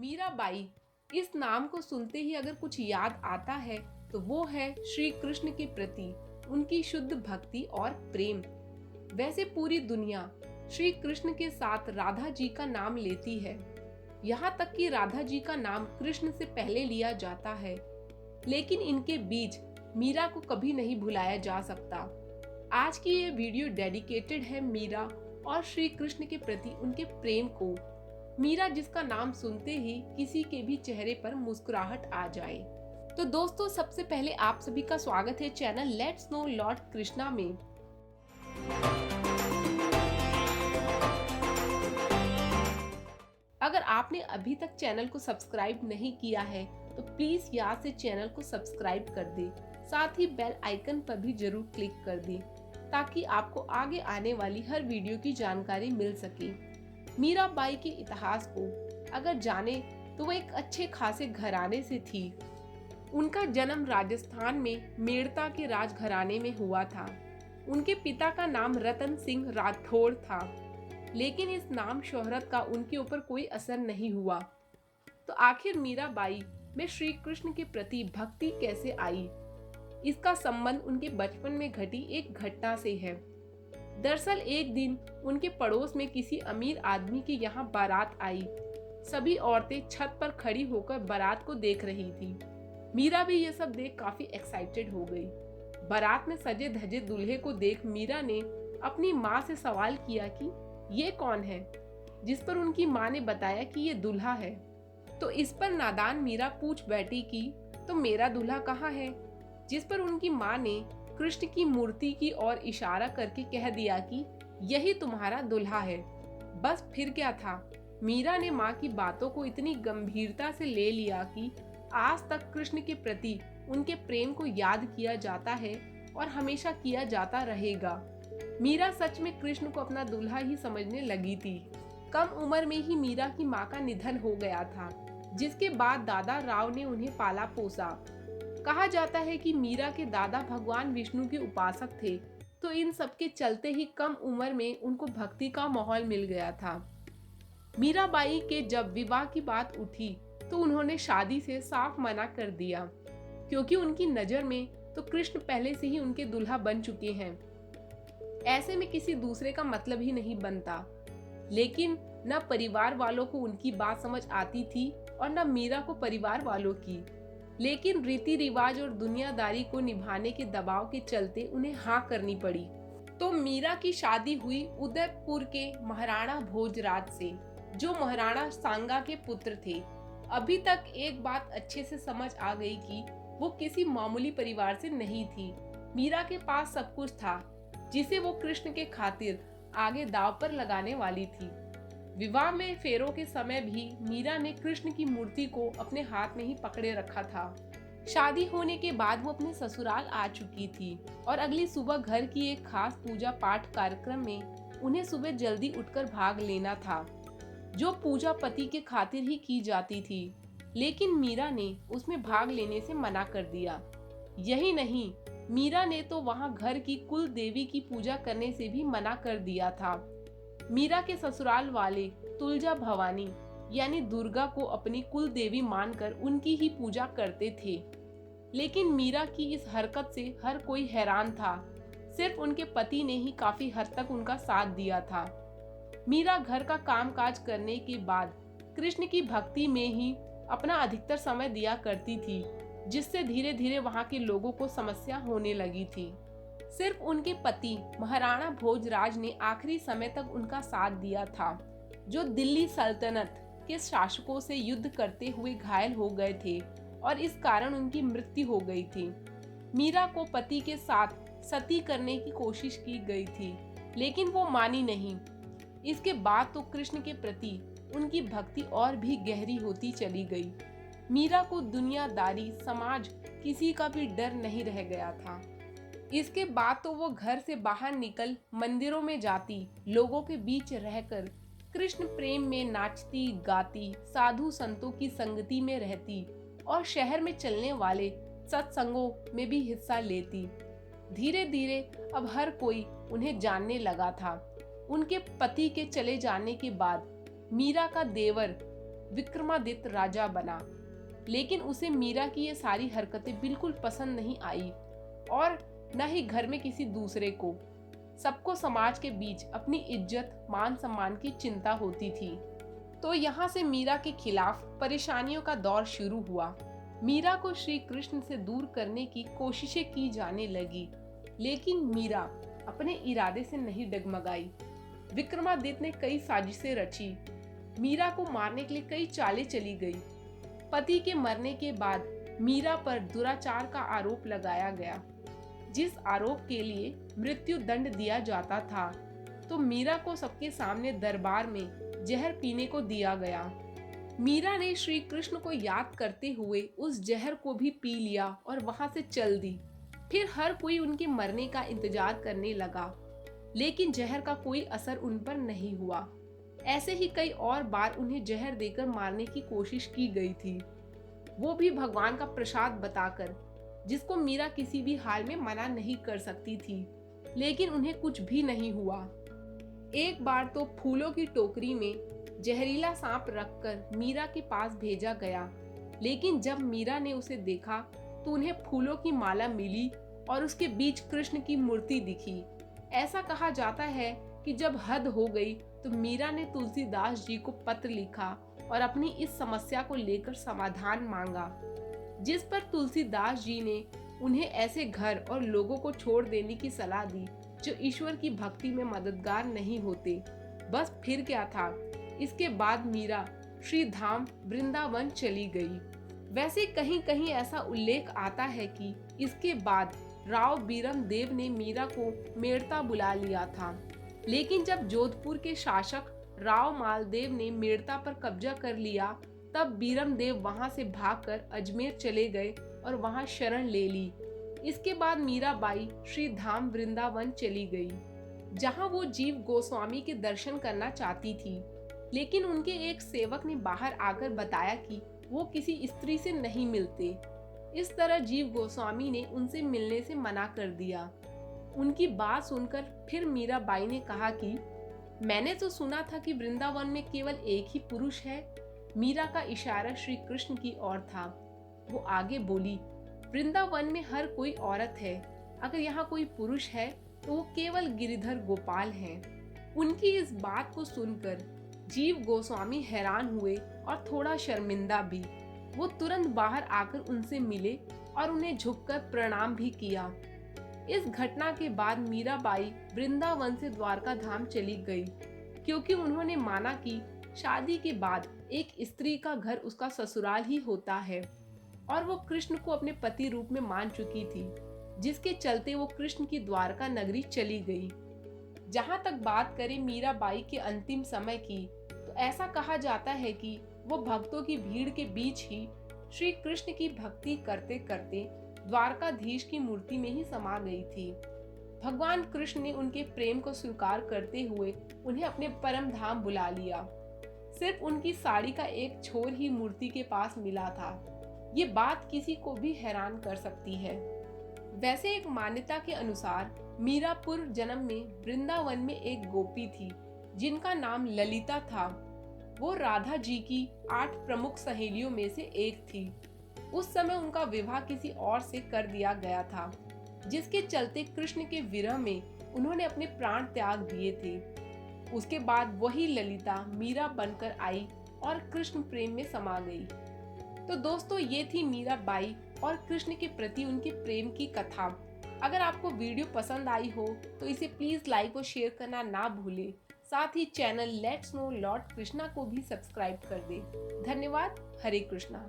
मीराबाई, इस नाम को सुनते ही अगर कुछ याद आता है तो वो है श्री कृष्ण के प्रति उनकी शुद्ध भक्ति और प्रेम। वैसे पूरी दुनिया श्री कृष्ण के साथ राधा जी का नाम लेती है, यहाँ तक कि राधा जी का नाम कृष्ण से पहले लिया जाता है, लेकिन इनके बीच मीरा को कभी नहीं भुलाया जा सकता। आज की ये वीडियो डेडिकेटेड है मीरा और श्री कृष्ण के प्रति उनके प्रेम को। मीरा जिसका नाम सुनते ही किसी के भी चेहरे पर मुस्कुराहट आ जाए। तो दोस्तों, सबसे पहले आप सभी का स्वागत है channel let's know lord Krishna में। अगर आपने अभी तक चैनल को सब्सक्राइब नहीं किया है तो प्लीज यहाँ से चैनल को सब्सक्राइब कर दे, साथ ही बेल आइकन पर भी जरूर क्लिक कर दे ताकि आपको आगे आने वाली हर वीडियो की जानकारी मिल सके। मीराबाई के इतिहास को अगर जाने तो वो एक अच्छे खासे घराने से थी। उनका जन्म राजस्थान में मेड़ता के राजघराने में हुआ था। उनके पिता का नाम रतन सिंह राठौड़ था, लेकिन इस नाम शोहरत का उनके ऊपर कोई असर नहीं हुआ। तो आखिर मीराबाई में श्री कृष्ण के प्रति भक्ति कैसे आई? इसका संबंध उनके बचपन में घटी एक घटना से है। दरअसल एक दिन उनके पड़ोस में किसी अमीर आदमी के यहाँ बारात आई। सभी औरतें छत पर खड़ी होकर बारात को देख रही थी। मीरा भी ये सब देख काफी एक्साइटेड हो गई। बारात में सजे धजे दूल्हे को देख मीरा ने अपनी माँ से सवाल किया कि ये कौन है, जिस पर उनकी माँ ने बताया कि ये दूल्हा है। तो इस पर नादान मीरा पूछ बैठी कि तो मेरा दूल्हा कहाँ है, जिस पर उनकी माँ ने कृष्ण की मूर्ति की ओर इशारा करके कह दिया कि यही तुम्हारा दूल्हा है। बस फिर क्या था, मीरा ने माँ की बातों को इतनी गंभीरता से ले लिया कि आज तक कृष्ण के प्रति उनके प्रेम को याद किया जाता है और हमेशा किया जाता रहेगा। मीरा सच में कृष्ण को अपना दूल्हा ही समझने लगी थी। कम उम्र में ही मीरा की माँ का निधन हो गया था, जिसके बाद दादा राव ने उन्हें पाला पोसा। कहा जाता है कि मीरा के दादा भगवान विष्णु के उपासक थे, तो इन सब के चलते ही कम उम्र में उनको भक्ति का माहौल मिल गया था। मीराबाई के जब विवाह की बात उठी तो उन्होंने शादी से साफ मना कर दिया, क्योंकि उनकी नजर में तो कृष्ण पहले से ही उनके दूल्हा बन चुके हैं। ऐसे में किसी दूसरे का मतलब ही नहीं बनता। लेकिन न परिवार वालों को उनकी बात समझ आती थी और न मीरा को परिवार वालों की। लेकिन रीति रिवाज और दुनियादारी को निभाने के दबाव के चलते उन्हें हाँ करनी पड़ी। तो मीरा की शादी हुई उदयपुर के महाराणा भोजराज से, जो महाराणा सांगा के पुत्र थे। अभी तक एक बात अच्छे से समझ आ गई कि वो किसी मामूली परिवार से नहीं थी। मीरा के पास सब कुछ था, जिसे वो कृष्ण के खातिर आगे दांव पर लगाने वाली थी। विवाह में फेरों के समय भी मीरा ने कृष्ण की मूर्ति को अपने हाथ में ही पकड़े रखा था। शादी होने के बाद वो अपने ससुराल आ चुकी थी और अगली सुबह घर की एक खास पूजा पाठ कार्यक्रम में उन्हें सुबह जल्दी उठकर भाग लेना था, जो पूजा पति के खातिर ही की जाती थी। लेकिन मीरा ने उसमें भाग लेने से मना कर दिया। यही नहीं, मीरा ने तो वहाँ घर की कुल देवी की पूजा करने से भी मना कर दिया था। मीरा के ससुराल वाले तुलजा भवानी यानी दुर्गा को अपनी कुल देवी मानकर उनकी ही पूजा करते थे। लेकिन मीरा की इस हरकत से हर कोई हैरान था। सिर्फ उनके पति ने ही काफी हद तक उनका साथ दिया था। मीरा घर का कामकाज करने के बाद कृष्ण की भक्ति में ही अपना अधिकतर समय दिया करती थी, जिससे धीरे धीरे वहाँ के लोगों को समस्या होने लगी थी। सिर्फ उनके पति महाराणा भोजराज ने आखिरी समय तक उनका साथ दिया था, जो दिल्ली सल्तनत के शासकों से युद्ध करते हुए घायल हो गए थे और इस कारण उनकी मृत्यु हो गई थी। मीरा को पति के साथ सती करने की कोशिश की गई थी, लेकिन वो मानी नहीं। इसके बाद तो कृष्ण के प्रति उनकी भक्ति और भी गहरी होती चली गई। मीरा को दुनियादारी, समाज, किसी का भी डर नहीं रह गया था। इसके बाद तो वो घर से बाहर निकल मंदिरों में जाती, लोगों के बीच रहकर कृष्ण प्रेम में नाचती गाती, साधु संतों की संगति में रहती और शहर में चलने वाले सत्संगों में भी हिस्सा लेती। धीरे धीरे अब हर कोई उन्हें जानने लगा था। उनके पति के चले जाने के बाद मीरा का देवर विक्रमादित्य राजा बना। लेकिन उसे मीरा की ये सारी हरकतें बिल्कुल पसंद नहीं आई और न ही घर में किसी दूसरे को। सबको समाज के बीच अपनी इज्जत मान सम्मान की चिंता होती थी। तो यहाँ से मीरा के खिलाफ परेशानियों का दौर शुरू हुआ। मीरा को श्री कृष्ण से दूर करने की कोशिशें की जाने लगी, लेकिन मीरा अपने इरादे से नहीं डगमगाई। विक्रमादित्य ने कई साजिशें रची। मीरा को मारने के लिए कई चालें चली गई। पति के मरने के बाद मीरा पर दुराचार का आरोप लगाया गया, जिस आरोप के लिए मृत्यु दंड दिया जाता था। तो मीरा को सबके सामने दरबार में जहर पीने को दिया गया। मीरा ने श्री कृष्ण को याद करते हुए उस जहर को भी पी लिया और वहां से चल दी। फिर हर कोई उनके मरने का इंतजार करने लगा, लेकिन जहर का कोई असर उन पर नहीं हुआ। ऐसे ही कई और बार उन्हें जहर देकर मारने की कोशिश की गई थी, वो भी भगवान का प्रसाद बताकर, जिसको मीरा किसी भी हाल में मना नहीं कर सकती थी। लेकिन उन्हें कुछ भी नहीं हुआ। एक बार तो फूलों की टोकरी में जहरीला सांप रखकर मीरा के पास भेजा गया, लेकिन जब मीरा ने उसे देखा तो उन्हें फूलों की माला मिली और उसके बीच कृष्ण की मूर्ति दिखी। ऐसा कहा जाता है कि जब हद हो गई तो मीरा ने तुलसीदास जी को पत्र लिखा और अपनी इस समस्या को लेकर समाधान मांगा, जिस पर तुलसीदास जी ने उन्हें ऐसे घर और लोगों को छोड़ देने की सलाह दी जो ईश्वर की भक्ति में मददगार नहीं होते। बस फिर क्या था, इसके बाद मीरा श्री धाम वृंदावन चली गई। वैसे कहीं कहीं ऐसा उल्लेख आता है कि इसके बाद राव बीरम देव ने मीरा को मेड़ता बुला लिया था। लेकिन जब जोधपुर के शासक राव मालदेव ने मेड़ता पर कब्जा कर लिया, तब बीरम देव वहां से भागकर अजमेर चले गए और वहां शरण ले ली। इसके बाद मीराबाई श्री धाम वृंदावन चली गई, जहां वो जीव गोस्वामी के दर्शन करना चाहती थी। लेकिन उनके एक सेवक ने बाहर आकर बताया कि वो किसी स्त्री से नहीं मिलते। इस तरह जीव गोस्वामी ने उनसे मिलने से मना कर दिया। उनकी बात सुनकर फिर मीराबाई ने कहा कि मैंने तो सुना था कि वृंदावन में केवल एक ही पुरुष है। मीरा का इशारा श्री कृष्ण की ओर था। वो आगे बोली, वृंदावन में हर कोई औरत है। अगर यहाँ कोई पुरुष है तो वो केवल गिरिधर गोपाल हैं। उनकी इस बात को सुनकर जीव गोस्वामी हैरान हुए और थोड़ा शर्मिंदा भी। वो तुरंत बाहर आकर उनसे मिले और उन्हें झुककर प्रणाम भी किया। इस घटना के बाद मीराबाई वृंदावन से द्वारका धाम चली गई, क्योंकि उन्होंने माना कि शादी के बाद एक स्त्री का घर उसका ससुराल ही होता है और वो कृष्ण को अपने पति रूप में मान चुकी थी, जिसके चलते वो कृष्ण की द्वारका नगरी चली गई। जहाँ तक बात करें मीराबाई के अंतिम समय की, तो ऐसा कहा जाता है कि वो भक्तों की भीड़ के बीच ही श्री कृष्ण की भक्ति करते करते द्वारकाधीश की मूर्ति में ही समा गई थी। भगवान कृष्ण ने उनके प्रेम को स्वीकार करते हुए उन्हें अपने परम धाम बुला लिया। सिर्फ उनकी साड़ी का एक छोर ही मूर्ति के पास मिला था। ये बात किसी को भी हैरान कर सकती है। वैसे एक मान्यता के अनुसार मीरापुर जन्म में वृंदावन में एक गोपी थी, जिनका नाम ललिता था। वो राधा जी की 8 प्रमुख सहेलियों में से एक थी। उस समय उनका विवाह किसी और से कर दिया गया था, जिसके चलते कृष्ण के विरह में उन्होंने अपने प्राण त्याग दिए थे। उसके बाद वही ललिता मीरा बनकर आई और कृष्ण प्रेम में समा गई। तो दोस्तों, ये थी मीराबाई और कृष्ण के प्रति उनके प्रेम की कथा। अगर आपको वीडियो पसंद आई हो तो इसे प्लीज लाइक और शेयर करना ना भूलें। साथ ही channel let's know lord Krishna को भी सब्सक्राइब कर दें। धन्यवाद। हरे कृष्णा।